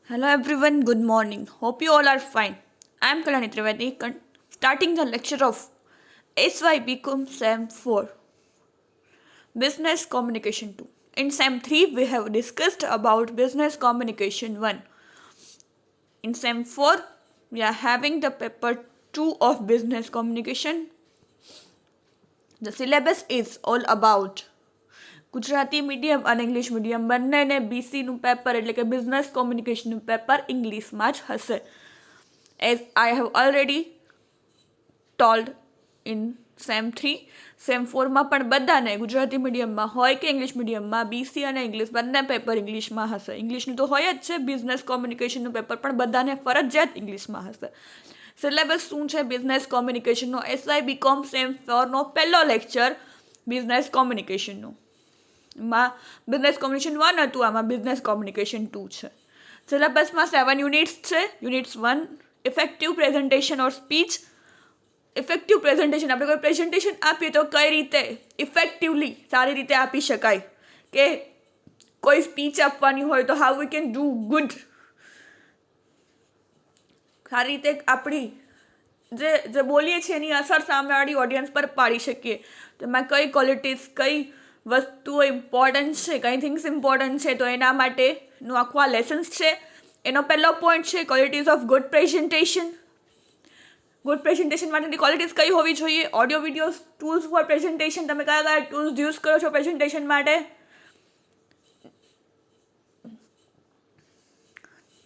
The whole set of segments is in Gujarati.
Hello everyone, good morning. Hope you all are fine. I am Kalani Trivedi, starting the lecture of SYBCom SEM 4, Business Communication 2. In SEM 3, we have discussed about Business Communication 1. In SEM 4, we are having the paper 2 of Business Communication. The syllabus is all about Gujarati medium અને ઇંગ્લિશ મીડિયમ બંનેને બીસીનું પેપર એટલે કે બિઝનેસ કોમ્યુનિકેશનનું પેપર ઇંગ્લિશમાં જ હશે. As I have already told in sem 3, sem 4માં પણ બધાને ગુજરાતી મીડિયમમાં હોય કે ઇંગ્લિશ મીડિયમમાં બીસી અને ઇંગ્લિશ બંને પેપર ઇંગ્લિશમાં હશે. ઇંગ્લિશનું તો હોય જ છે, બિઝનેસ કોમ્યુનિકેશનનું પેપર પણ બધાને ફરજિયાત ઇંગ્લિશમાં હશે. સિલેબસ શું છે બિઝનેસ કોમ્યુનિકેશનનો? SYBCom સેમ 4નો પહેલો લેક્ચર બિઝનેસ કોમ્યુનિકેશનનો. માં બિઝનેસ કોમ્યુનિકેશન 1 હતું, આમાં બિઝનેસ કોમ્યુનિકેશન 2 છે. સિલેબસમાં 7 યુનિટ્સ છે. યુનિટ્સ 1 ઇફેક્ટિવ પ્રેઝન્ટેશન ઓર સ્પીચ. ઇફેક્ટિવ પ્રેઝન્ટેશન, આપણે કોઈ પ્રેઝન્ટેશન આપીએ તો કઈ રીતે ઇફેક્ટિવલી સારી રીતે આપી શકાય, કે કોઈ સ્પીચ આપવાની હોય તો how we can do good, સારી રીતે આપણી જે બોલીએ છીએ એની અસર સામેવાળી ઓડિયન્સ પર પાડી શકીએ. તો એમાં કઈ ક્વોલિટીઝ, કઈ વસ્તુઓ ઇમ્પોર્ટન્ટ છે, કઈ થિંગ્સ ઇમ્પોર્ટન્ટ છે, તો એના માટેનું આખું આ લેસન્સ છે. એનો પહેલો પોઈન્ટ છે qualities of good presentation. Good presentation માટેની ક્વોલિટીઝ કઈ હોવી જોઈએ? Audio video tools for presentation. તમે કયા કયા ટૂલ્સ યુઝ કરો છો પ્રેઝન્ટેશન માટે?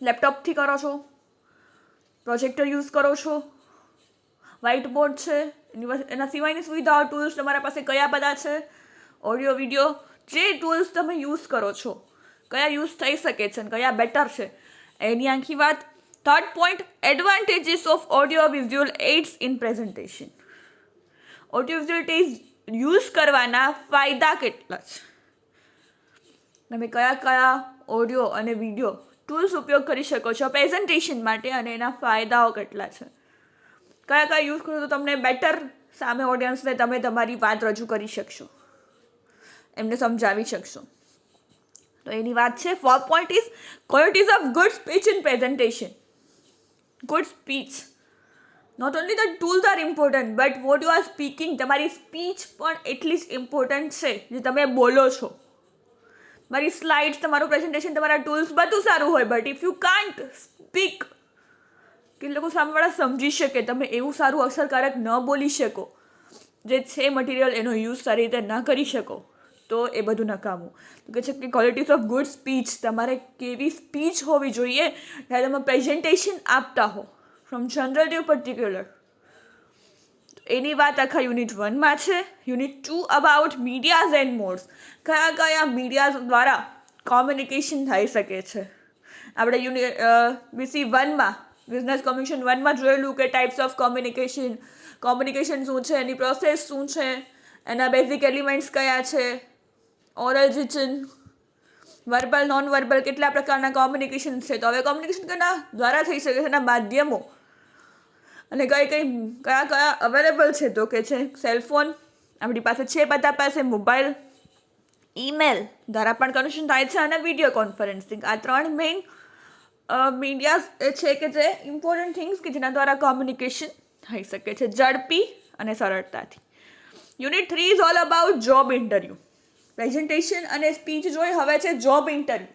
લેપટોપથી કરો છો, પ્રોજેક્ટર યુઝ કરો છો, વ્હાઇટ બોર્ડ છે, એના સિવાયની સુવિધાઓ ટૂલ્સ તમારા પાસે કયા બધા છે? ઓડિયો વિડીયો જે ટૂલ્સ તમે યુઝ કરો છો કયા યુઝ થઈ શકે છે અને કયા બેટર છે એની આખી વાત. Third point, advantages of audio visual aids in presentation. Audio visual aids use કરવાના ફાયદા કેટલા છે, તમે કયા કયા ઓડિયો અને વિડીયો ટૂલ્સ ઉપયોગ કરી શકો છો પ્રેઝન્ટેશન માટે અને એના ફાયદાઓ કેટલા છે, કયા કયા યુઝ કરો તો તમને બેટર સામે ઓડિયન્સને તમે તમારી વાત રજૂ કરી શકશો, એમને સમજાવી શકશો. તો એની વાત છે. 4 point is qualities of good speech in presentation. Good speech, not only the tools are important but what you are speaking. તમારી સ્પીચ પણ એટલી જ ઇમ્પોર્ટન્ટ છે જે તમે બોલો છો. તમારી સ્લાઇડ્સ, તમારું પ્રેઝન્ટેશન, તમારા ટૂલ્સ બધું સારું હોય, but if you can't speak, કે લોકો સામેવાળા સમજી શકે, તમે એવું સારું અસરકારક ન બોલી શકો, જે છે મટીરિયલ એનો યુઝ સારી રીતે ન કરી શકો, તો એ બધું નકામું. તો કહે છે કે ક્વોલિટીઝ ઓફ ગુડ સ્પીચ, તમારે કેવી સ્પીચ હોવી જોઈએ જ્યારે તમે પ્રેઝન્ટેશન આપતા હો, ફ્રોમ જનરલ ટુ પર્ટિક્યુલર. એની વાત આખા યુનિટ 1માં છે. Unit 2 about medias and modes. કયા કયા મીડિયાઝ દ્વારા કોમ્યુનિકેશન થઈ શકે છે. આપણે BC 1માં બિઝનેસ કોમ્યુનિકેશન 1માં જોયેલું કે ટાઈપ્સ ઓફ કોમ્યુનિકેશન, કોમ્યુનિકેશન શું છે, એની પ્રોસેસ શું છે, એના બેઝિક એલિમેન્ટ્સ કયા છે, oral, return, verbal, non verbal, કેટલા પ્રકારના કોમ્યુનિકેશન છે. તો હવે કોમ્યુનિકેશન કેના દ્વારા થઈ શકે છે, એના માધ્યમો અને કયા કયા અવેલેબલ છે. તો કે છે સેલફોન આપણી પાસે છે, બધા પાસે મોબાઈલ, ઈમેલ દ્વારા પણ કનેક્શન થાય છે, અને વિડીયો કોન્ફરન્સિંગ. આ 3 મેઇન મીડિયા છે કે જે ઇમ્પોર્ટન્ટ થિંગ્સ કે જેના દ્વારા કોમ્યુનિકેશન થઈ શકે છે ઝડપી અને સરળતાથી. Unit 3 is all about job interview. Presentation અને સ્પીચ જોઈ, હવે છે જોબ ઇન્ટરવ્યૂ,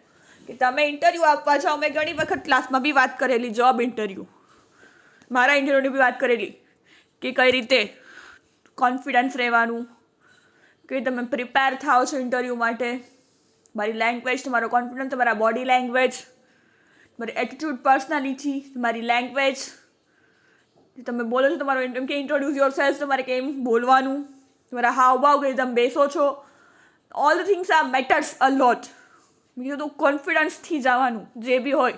કે તમે ઇન્ટરવ્યૂ આપવા જાઓ. મેં ઘણી વખત ક્લાસમાં બી વાત કરેલી જોબ ઇન્ટરવ્યૂ, મારા ઇન્ટરવ્યૂની બી વાત કરેલી, કે કઈ રીતે કોન્ફિડન્સ રહેવાનું, કે તમે પ્રિપેર થાઓ છો ઇન્ટરવ્યૂ માટે, તમારી લેંગ્વેજ, તમારો કોન્ફિડન્સ, તમારા બોડી લેંગ્વેજ, તમારી એટીટ્યૂડ, પર્સનાલિટી, તમારી લેંગ્વેજ, તમે બોલો છો તમારો એમ કે ઇન્ટ્રોડ્યુસ યોર સેલ્ફ, તમારે કેમ બોલવાનું, તમારા હાવભાવ, કે તમે બેસો છો, all the things are matters a lot. બીજું તો કોન્ફિડન્સથી જવાનું, જે બી હોય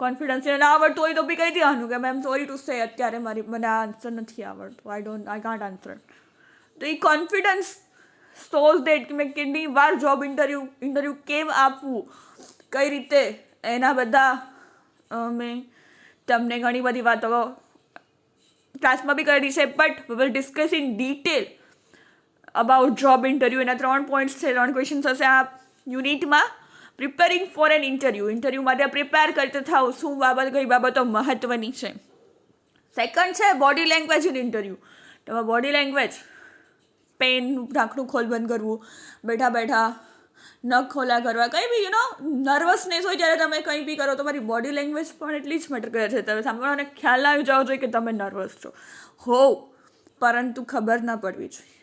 કોન્ફિડન્સ. ના આવડતું હોય તો બી કહી દેવાનું કે મેમ સોરી ટુ સે અત્યારે મને આ આન્સર નથી આવડતું, આઈ કાન્ટ આન્સર. તો એ કોન્ફિડન્સ શોઝ દેટ કે મેં કેટલી વાર જોબ ઇન્ટરવ્યૂ કેમ આપવું, કઈ રીતે, એના બધા મેં તમને ઘણી બધી વાતો ક્લાસમાં બી કરેલી છે. But we will discuss in detail about job interview. એના 3 પોઈન્ટ્સ છે, 3 ક્વેશ્ચન્સ હશે આ યુનિટમાં. પ્રિપેરિંગ ફોર એન ઇન્ટરવ્યૂ માટે પ્રિપેર કરતા થાવ શું બાબત કઈ બાબતો મહત્ત્વની છે. સેકન્ડ છે બોડી લેંગ્વેજ ઇન ઇન્ટરવ્યૂ. તમારા બોડી લેંગ્વેજ, પેનનું ઢાંકણું ખોલ બંધ કરવું, બેઠા બેઠા નખ ખોલા કરવા, કંઈ બી નર્વસનેસ હોય જ્યારે તમે કંઈ બી કરો, તમારી બોડી લેંગ્વેજ પણ એટલી જ મેટર કરે છે. તમે સાંભળવાને ખ્યાલ આવી જાવ જોઈએ કે તમે નર્વસ છો, પરંતુ ખબર ના પડવી જોઈએ.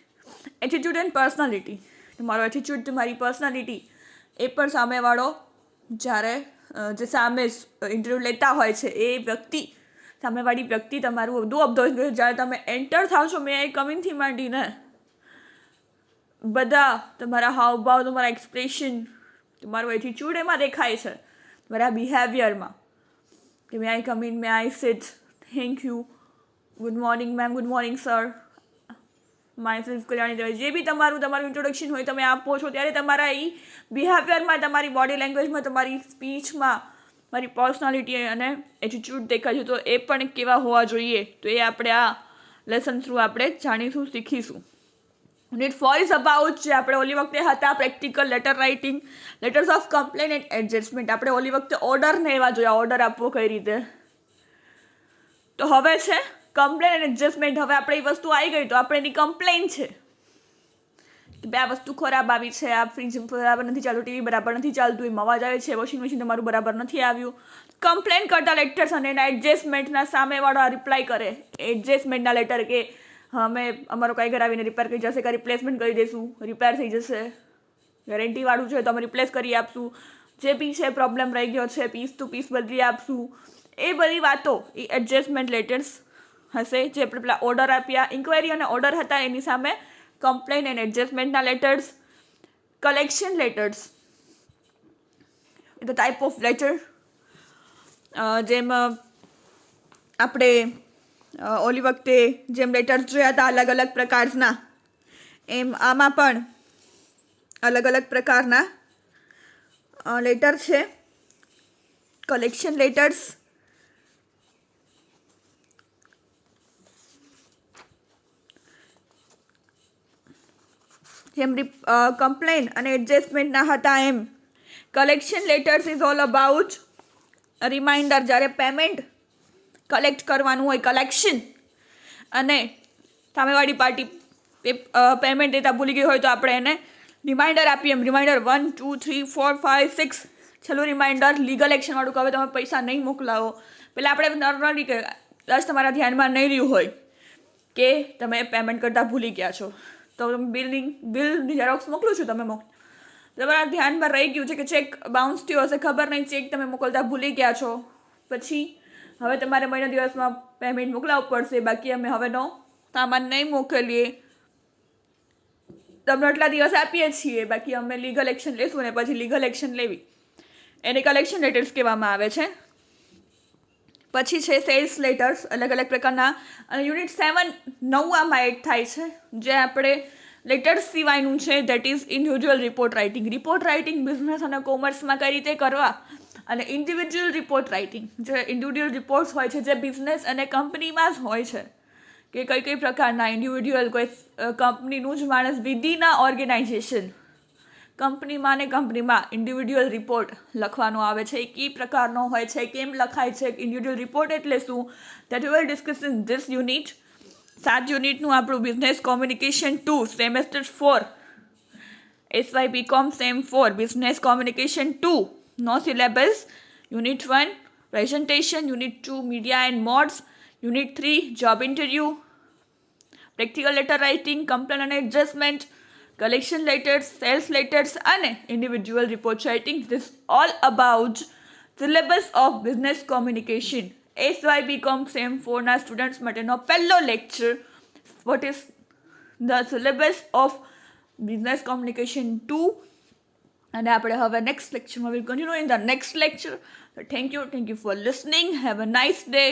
એટીટ્યૂડ એન્ડ પર્સનાલિટી, તમારો એટીટ્યૂડ, તમારી પર્સનાલિટી એ પણ સામેવાળો જ્યારે જે સામે ઇન્ટરવ્યૂ લેતા હોય છે એ વ્યક્તિ, સામેવાળી વ્યક્તિ તમારું બધું ઓબ્ઝર્વ કરે. જ્યારે તમે એન્ટર થાવ છો મે આઈ કમ ઇનથી માંડીને બધા તમારા હાવભાવ, તમારા એક્સપ્રેશન, તમારું એટીટ્યૂડ એમાં દેખાય છે, તમારા બિહેવિયરમાં કે may I come in, may I sit, thank you, good morning ma'am, good morning sir, myself Kalyani Dave, જે બી તમારું ઇન્ટ્રોડક્શન હોય તમે આપો છો ત્યારે તમારા એ બિહેવિયરમાં, તમારી બોડી લેંગ્વેજમાં, તમારી સ્પીચમાં મારી પર્સનાલિટી અને એટીટ્યૂડ દેખાય છે. તો એ પણ કેવા હોવા જોઈએ તો એ આપણે આ લેસન થ્રુ આપણે જાણીશું, શીખીશું. યુનિટ 4 ઇઝ અબાઉટ, જે આપણે ઓલી વખતે હતા practical letter writing, letters of complain and adjustment. આપણે ઓલી વખતે ઓર્ડરને એવા જોયા, ઓર્ડર આપવો કઈ રીતે. તો હવે છે કમ્પ્લેન એન્ડ એડજસ્ટમેન્ટ. હવે આપણે એ વસ્તુ આવી ગઈ તો આપણે એની કમ્પ્લેન છે કે બે આ વસ્તુ ખરાબ આવી છે, આ ફ્રીજ બરાબર નથી ચાલતું, ટીવી બરાબર નથી ચાલતું, એમાં અવાજ આવે છે, વોશિંગ મશીન તમારું બરાબર નથી આવ્યું. કમ્પ્લેન કરતા લેટર્સ અને એના એડજસ્ટમેન્ટના સામેવાળો રિપ્લાય કરે. એડજસ્ટમેન્ટના લેટર કે અમે અમારો કંઈ ઘર આવીને રિપેર કરી જશે, કે રિપ્લેસમેન્ટ કરી દઈશું, રિપેર થઈ જશે, ગેરંટીવાળું છે તો અમે રિપ્લેસ કરી આપશું, જે બી છે પ્રોબ્લેમ રહી ગયો છે પીસ ટુ પીસ બદલી આપશું. એ બધી વાતો એ એડજસ્ટમેન્ટ લેટર્સ હશે. જે આપણે પેલા ઓર્ડર આપ્યા, ઇન્ક્વાયરી અને ઓર્ડર હતા એની સામે કમ્પ્લેન એન્ડ એડજસ્ટમેન્ટના letters. Collection letters, the type of letter, જેમ આપણે ઓલી વખતે જેમ લેટર્સ જોયા હતા અલગ અલગ પ્રકારના, એમ આમાં પણ અલગ અલગ પ્રકારના લેટર છે. કલેક્શન લેટર્સ, જેમ કમ્પ્લેન અને એડજસ્ટમેન્ટના હતા એમ collection letters is all about reminder. જ્યારે પેમેન્ટ કલેક્ટ કરવાનું હોય, કલેક્શન, અને સામેવાળી પાર્ટી પેમેન્ટ દેતા ભૂલી ગઈ હોય તો આપણે એને રિમાઇન્ડર આપીએ. એમ રિમાઇન્ડર 1 2 3 4 5 6, છેલ્લું રિમાઇન્ડર લીગલ એક્શનવાળું કે હવે તમે પૈસા નહીં મોકલાવો. પહેલાં આપણે નોર્મલી કે દસ તમારા ધ્યાનમાં નહીં રહ્યું હોય કે તમે પેમેન્ટ કરતાં ભૂલી ગયા છો તો બિલની ઝેરોક્સ મોકલું છું, તમે તમારા ધ્યાનમાં રહી ગયું છે કે ચેક બાઉન્સ થયો હશે, ખબર નહીં, ચેક તમે મોકલતા ભૂલી ગયા છો, પછી હવે તમારે મહિના દિવસમાં પેમેન્ટ મોકલાવવું પડશે, બાકી અમે હવેનો સામાન નહીં મોકલીએ, તમને આટલા દિવસ આપીએ છીએ, બાકી અમે લીગલ એક્શન લેશું ને પછી લીગલ એક્શન લેવી, એને કલેક્શન લેટર્સ કહેવામાં આવે છે. પછી છે સેલ્સ લેટર્સ, અલગ અલગ પ્રકારના. અને યુનિટ 7 આમાં એડ થાય છે, જે આપણે લેટર્સ સિવાયનું છે, that is individual report writing. Report writing business અને કોમર્સમાં કઈ રીતે કરવા, અને ઇન્ડિવિજ્યુઅલ રિપોર્ટ રાઇટિંગ, જે ઇન્ડિવિજ્યુઅલ રિપોર્ટ્સ હોય છે જે બિઝનેસ અને કંપનીમાં જ હોય છે, કે કઈ કઈ પ્રકારના ઇન્ડિવિજ્યુઅલ, કોઈ કંપનીનું જ માણસ વિધિન અ ઓર્ગેનાઇઝેશન, કંપનીમાં ને કંપનીમાં ઇન્ડિવિજ્યુઅલ રિપોર્ટ લખવાનો આવે છે. એ કઈ પ્રકારનો હોય છે, કેમ લખાય છે, ઇન્ડિવિજ્યુઅલ રિપોર્ટ એટલે શું, that will discuss in this unit. 7 યુનિટનું આપણું business communication 2 semester 4, SYBCom sem 4 business communication 2, નો syllabus. Unit 1 presentation, unit 2 media and modes, unit 3 job interview, practical letter writing, complain અને adjustment, collection letters, sales letters અને individual report writing. This all about syllabus of business communication. SYBCom SEM 4 ના સ્ટુડન્ટ્સ માટેનો પહેલો lecture, what is the syllabus of business communication 2. અને આપણે હવે નેક્સ્ટ લેક્ચરમાં will continue in the next lecture. Thank you for listening. Have a nice day.